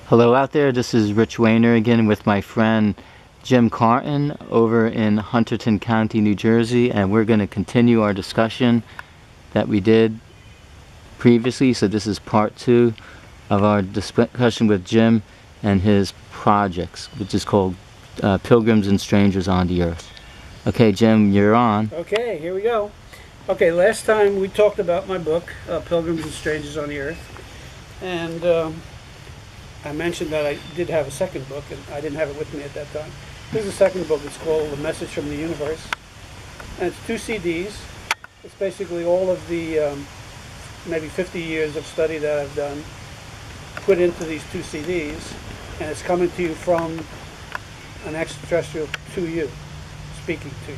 Hello out there, this is Rich Wayner again with my friend Jim Carten over in Hunterdon County, New Jersey, and we're going to continue our discussion that we did previously. So this is part 2 of our discussion with Jim and his projects, which is called Pilgrims and Strangers on the Earth. Okay, Jim, you're on. Okay, here we go. Okay, last time we talked about my book, Pilgrims and Strangers on the Earth, and I mentioned that I did have a second book, and I didn't have it with me at that time. Here's the second book. It's called The Message from the Universe, and it's 2 CDs. It's basically all of the maybe 50 years of study that I've done put into these 2 CDs, and it's coming to you from an extraterrestrial to you, speaking to you.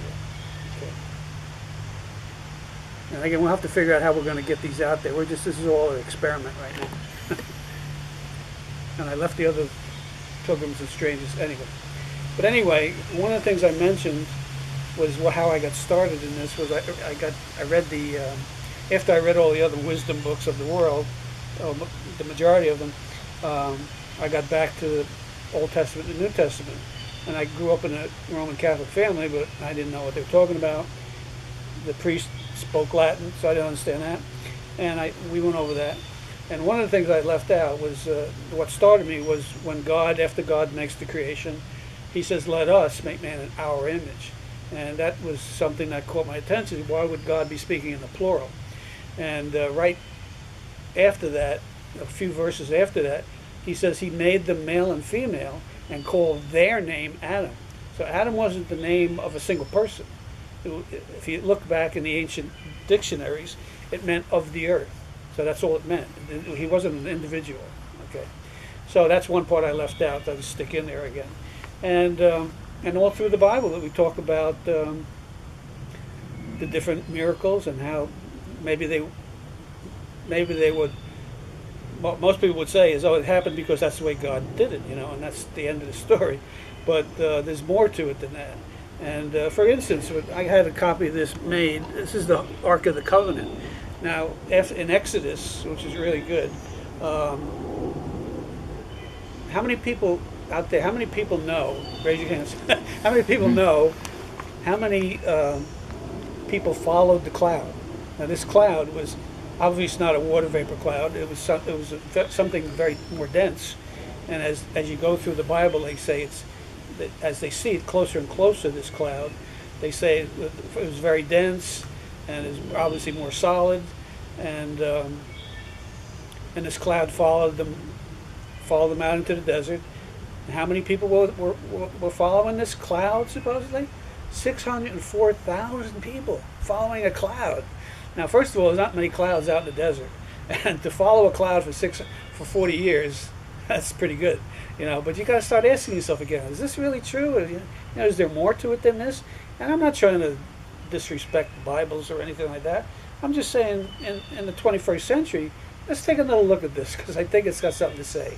Okay. And again, we'll have to figure out how we're going to get these out there. This is all an experiment right now. And I left the other Pilgrims and Strangers anyway. But anyway, one of the things I mentioned was how I got started in this. Was I read the after I read all the other wisdom books of the world, the majority of them, I got back to the Old Testament and the New Testament. And I grew up in a Roman Catholic family, but I didn't know what they were talking about. The priest spoke Latin, so I didn't understand that. And we went over that. And one of the things I left out was, what started me was when God, after God makes the creation, he says, let us make man in our image. And that was something that caught my attention. Why would God be speaking in the plural? And right after that, a few verses after that, he says he made them male and female and called their name Adam. So Adam wasn't the name of a single person. If you look back in the ancient dictionaries, it meant of the earth. So that's all it meant. He wasn't an individual. Okay, so that's one part I left out that I stick in there again, and all through the Bible that we talk about the different miracles and how maybe they would. What most people would say is, oh, it happened because that's the way God did it, and that's the end of the story. But there's more to it than that. And for instance, I had a copy of this made. This is the Ark of the Covenant. Now, in Exodus, which is really good, how many people out there, how many people know, raise your hands, how many people know how many people followed the cloud? Now, this cloud was obviously not a water vapor cloud. It was something very more dense. And as you go through the Bible, they say as they see it closer and closer, this cloud, they say it was very dense, and is obviously more solid, and this cloud followed them out into the desert. And how many people were following this cloud? Supposedly, 604,000 people following a cloud. Now, first of all, there's not many clouds out in the desert, and to follow a cloud for 40 years, that's pretty good, But you got to start asking yourself again: is this really true? Is there more to it than this? And I'm not trying to disrespect Bibles or anything like that. I'm just saying, in the 21st century, let's take another look at this, because I think it's got something to say,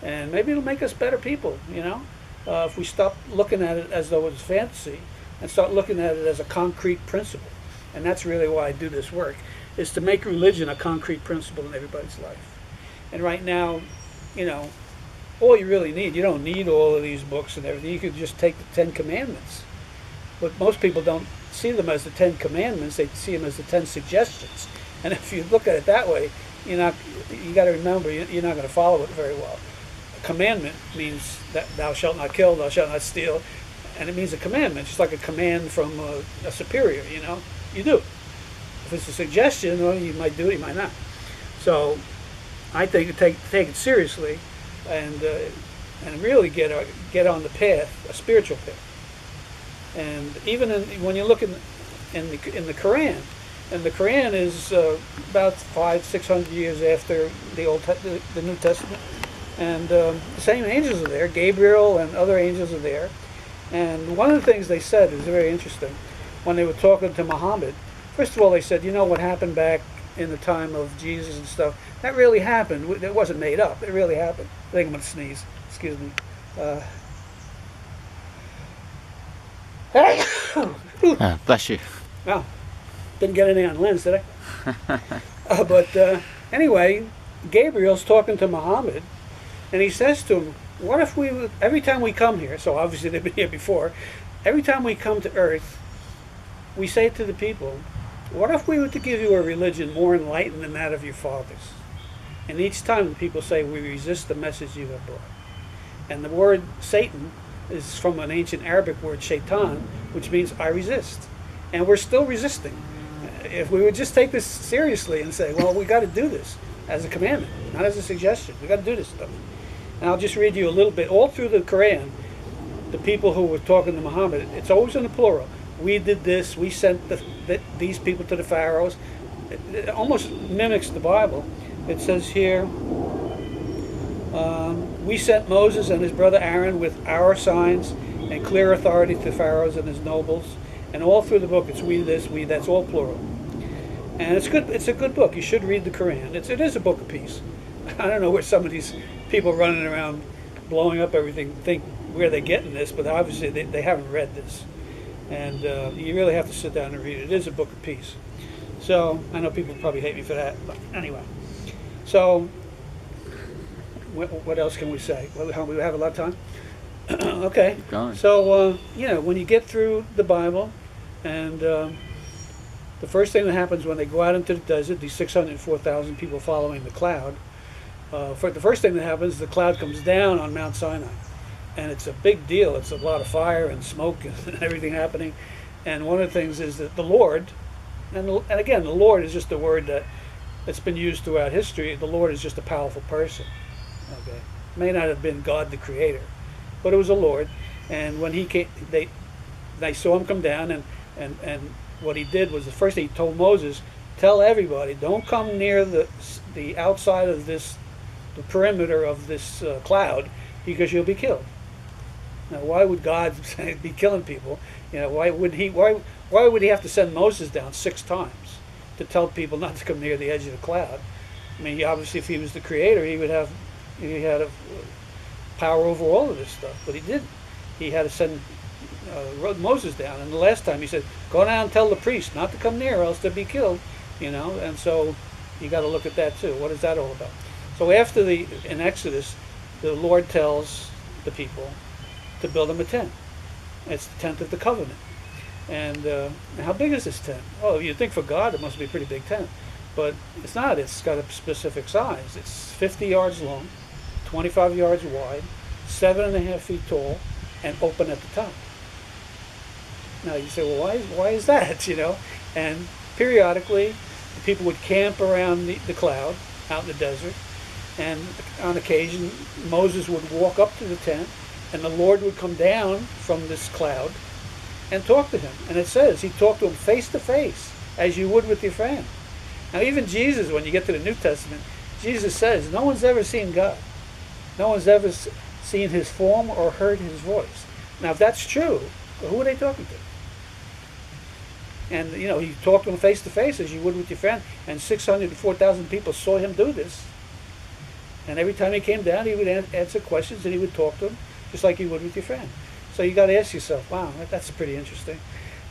and maybe it'll make us better people. If we stop looking at it as though it's fantasy and start looking at it as a concrete principle. And that's really why I do this work, is to make religion a concrete principle in everybody's life. And right now, all you really need, you don't need all of these books and everything. You could just take the 10 Commandments. But most people don't see them as the 10 Commandments. They see them as the 10 suggestions. And if you look at it that way, you got to remember, you're not going to follow it very well. A commandment means that thou shalt not kill, thou shalt not steal. And it means a commandment, just like a command from a superior, You do. If it's a suggestion, well, you might do it, you might not. So I think take it seriously and really get on the path, a spiritual path. And even when you look in the Quran, and the Quran is about 500-600 years after the New Testament, and the same angels are there. Gabriel and other angels are there. And one of the things they said is very interesting. When they were talking to Muhammad, first of all, they said, what happened back in the time of Jesus and stuff? That really happened. It wasn't made up. It really happened. I think I'm going to sneeze. Excuse me. Bless you. Oh, didn't get any on lens, did I? But anyway, Gabriel's talking to Muhammad, And he says to them, what if we, every time we come here, so obviously they've been here before, every time we come to earth, we say to the people, what if we were to give you a religion more enlightened than that of your fathers? And each time the people say, we resist the message you have brought. And the word Satan is from an ancient Arabic word shaitan, which means I resist. And we're still resisting. If we would just take this seriously and say, well, we got to do this as a commandment, not as a suggestion. We got to do this stuff. And I'll just read you a little bit. All through the Quran, the people who were talking to Muhammad, it's always in the plural. We did this. We sent these people to the pharaohs. It almost mimics the Bible. It says here, we sent Moses and his brother Aaron with our signs and clear authority to pharaohs and his nobles. And all through the book, it's we this, we, that's all plural. And it's good. It's a good book. You should read the Quran. It is a book of peace. I don't know where some of these people running around blowing up everything think where they're getting this, but obviously they haven't read this. And you really have to sit down and read it. It is a book of peace. So I know people probably hate me for that, but anyway. So what else can we say? Well, we have a lot of time. Okay. Keep going. So when you get through the Bible, and the first thing that happens when they go out into the desert, these 604,000 people following the cloud, the first thing that happens, the cloud comes down on Mount Sinai. And it's a big deal. It's a lot of fire and smoke and everything happening. And one of the things is that the Lord, and again, the Lord is just a word that's been used throughout history. The Lord is just a powerful person. Okay, may not have been God the Creator, but it was a Lord. And when he came, they saw him come down, and what he did was the first thing he told Moses, tell everybody, don't come near the outside of the perimeter of this cloud, because you'll be killed. Now, why would God be killing people? Why would he have to send Moses down 6 times to tell people not to come near the edge of the cloud? I mean, obviously, if he was the Creator, he had a power over all of this stuff, but he didn't. He had to send Moses down, and the last time he said, "Go down and tell the priest not to come near, or else they'll be killed." And so you got to look at that too. What is that all about? So in Exodus, the Lord tells the people to build him a tent. It's the tent of the covenant. And how big is this tent? Oh, you'd think for God it must be a pretty big tent. But it's not. It's got a specific size. It's 50 yards long, 25 yards wide, 7.5 feet tall, and open at the top. Now you say, well, why is that? And periodically, the people would camp around the cloud out in the desert. And on occasion, Moses would walk up to the tent, and the Lord would come down from this cloud and talk to him. And it says he talked to him face to face, as you would with your friend. Now, even Jesus, when you get to the New Testament, Jesus says, no one's ever seen God. No one's ever seen his form or heard his voice. Now, if that's true, who are they talking to? And, he talked to him face to face, as you would with your friend. And 604,000 people saw him do this. And every time he came down, he would answer questions, and he would talk to them, just like you would with your friend. So you got to ask yourself, wow, that's pretty interesting.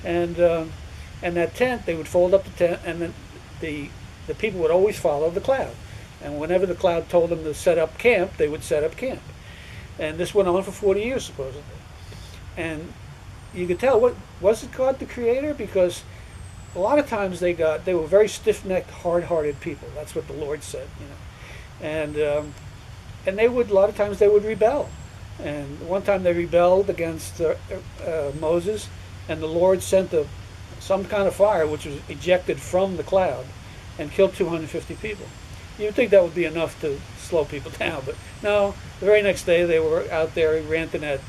And that tent, they would fold up the tent, and then the people would always follow the cloud. And whenever the cloud told them to set up camp, they would set up camp. And this went on for 40 years, supposedly. And you could tell, wasn't God the Creator? Because a lot of times they were very stiff-necked, hard-hearted people. That's what the Lord said, And they would, a lot of times they would rebel. And one time they rebelled against Moses, and the Lord sent some kind of fire which was ejected from the cloud and killed 250 people. You'd think that would be enough to slow people down, but no. The very next day they were out there ranting at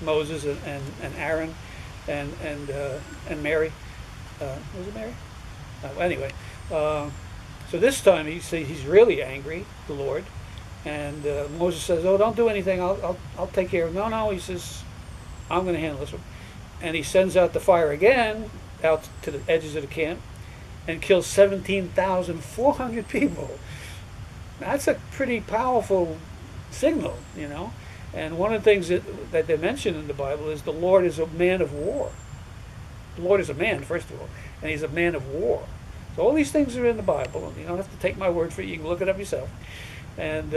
Moses and Aaron and Mary. Was it Mary? Anyway, so this time he's really angry, the Lord. And Moses says, "Oh, don't do anything. I'll take care of it." No, he says, "I'm going to handle this one." And he sends out the fire again out to the edges of the camp and kills 17,400 people. That's a pretty powerful signal, And one of the things that they mention in the Bible is the Lord is a man of war. The Lord is a man, first of all, and he's a man of war. So all these things are in the Bible, and you don't have to take my word for it. You can look it up yourself. And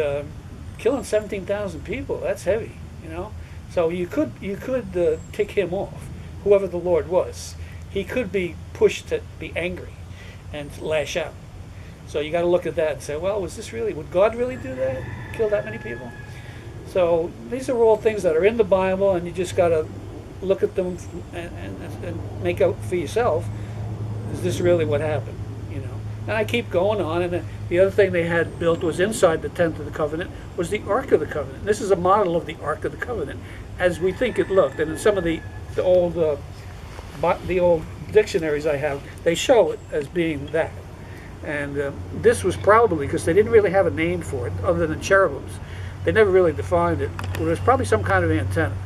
killing 17,000 people, that's heavy, you know. So you could tick him off, whoever the Lord was. He could be pushed to be angry and lash out. So you got to look at that and say, well, would God really do that? Kill that many people? So these are all things that are in the Bible, and you just got to look at them and make out for yourself, is this really what happened? You know. And I keep going on, and the other thing they had built was inside the tent of the covenant was the Ark of the Covenant. This is a model of the Ark of the Covenant as we think it looked. And in some of the old dictionaries I have, they show it as being that. And this was probably, because they didn't really have a name for it other than cherubims. They never really defined it. Well, it was probably some kind of antenna,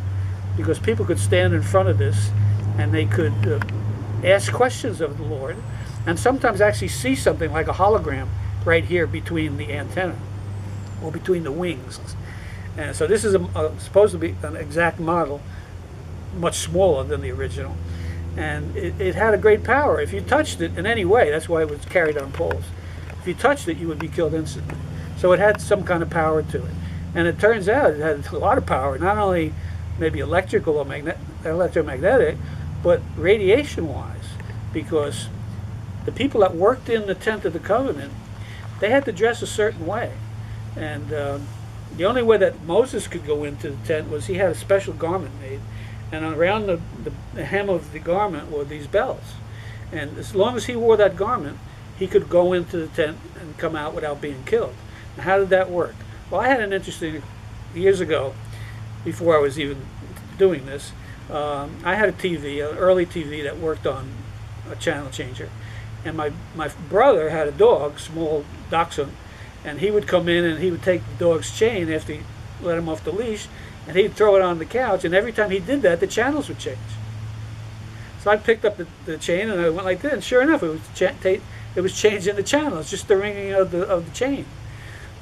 because people could stand in front of this and they could ask questions of the Lord, and sometimes actually see something like a hologram right here between the antenna or between the wings. And so this is supposed to be an exact model, much smaller than the original. And it had a great power. If you touched it in any way, that's why it was carried on poles. If you touched it, you would be killed instantly. So it had some kind of power to it. And it turns out it had a lot of power, not only maybe electrical or electromagnetic, but radiation-wise, because the people that worked in the tent of the covenant, they had to dress a certain way. And the only way that Moses could go into the tent was he had a special garment made, and around the hem of the garment were these bells. And as long as he wore that garment, he could go into the tent and come out without being killed. Now, how did that work? Well, I had an interesting, years ago, before I was even doing this, I had a TV, an early TV that worked on a channel changer. And my brother had a dog, small dachshund, and he would come in and he would take the dog's chain after he let him off the leash, and he'd throw it on the couch, and every time he did that, the channels would change. So I picked up the chain and I went like this, and sure enough, it was changing the channels, just the ringing of the chain.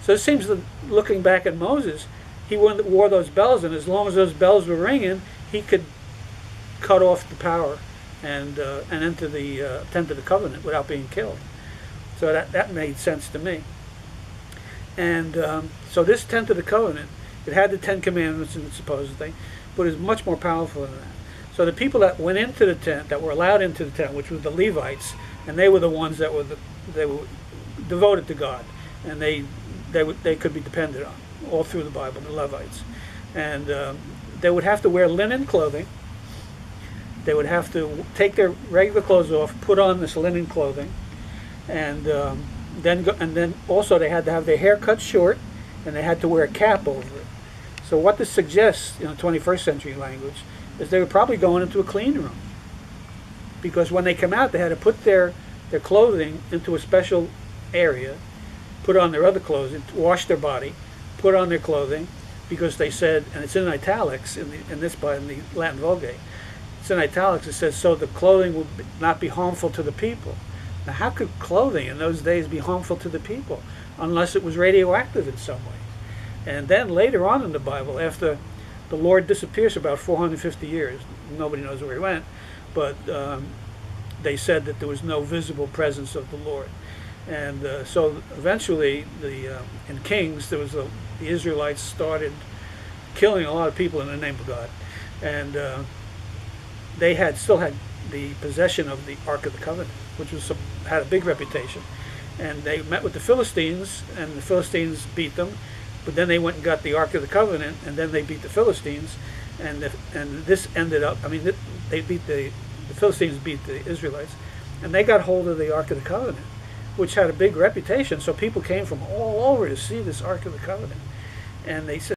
So it seems that looking back at Moses, he wore those bells, and as long as those bells were ringing, he could cut off the power and enter the tent of the covenant without being killed. So that made sense to me. And so this tent of the covenant, it had the 10 Commandments in it supposedly, but it's much more powerful than that. So the people that went into the tent, that were allowed into the tent, which were the Levites, and they were the ones that were they were devoted to God, and they could be depended on all through the Bible, the Levites. And they would have to wear linen clothing. They would have to take their regular clothes off, put on this linen clothing, and then also they had to have their hair cut short, and they had to wear a cap over it. So what this suggests in the 21st century language is they were probably going into a clean room, because when they come out, they had to put their clothing into a special area, put on their other clothes, wash their body, put on their clothing, because they said, and it's in italics in the Latin Vulgate, it's in italics, it says, so the clothing would not be harmful to the people. Now, how could clothing in those days be harmful to the people unless it was radioactive in some way? And then later on in the Bible, after the Lord disappears for about 450 years, nobody knows where he went, but they said that there was no visible presence of the Lord. And so eventually, in Kings, the Israelites started killing a lot of people in the name of God. And they still had the possession of the Ark of the Covenant, which had a big reputation. And they met with the Philistines, and the Philistines beat them. But then they went and got the Ark of the Covenant, and then they beat the Philistines, and this ended up, the Philistines beat the Israelites, and they got hold of the Ark of the Covenant, which had a big reputation. So people came from all over to see this Ark of the Covenant, and they said,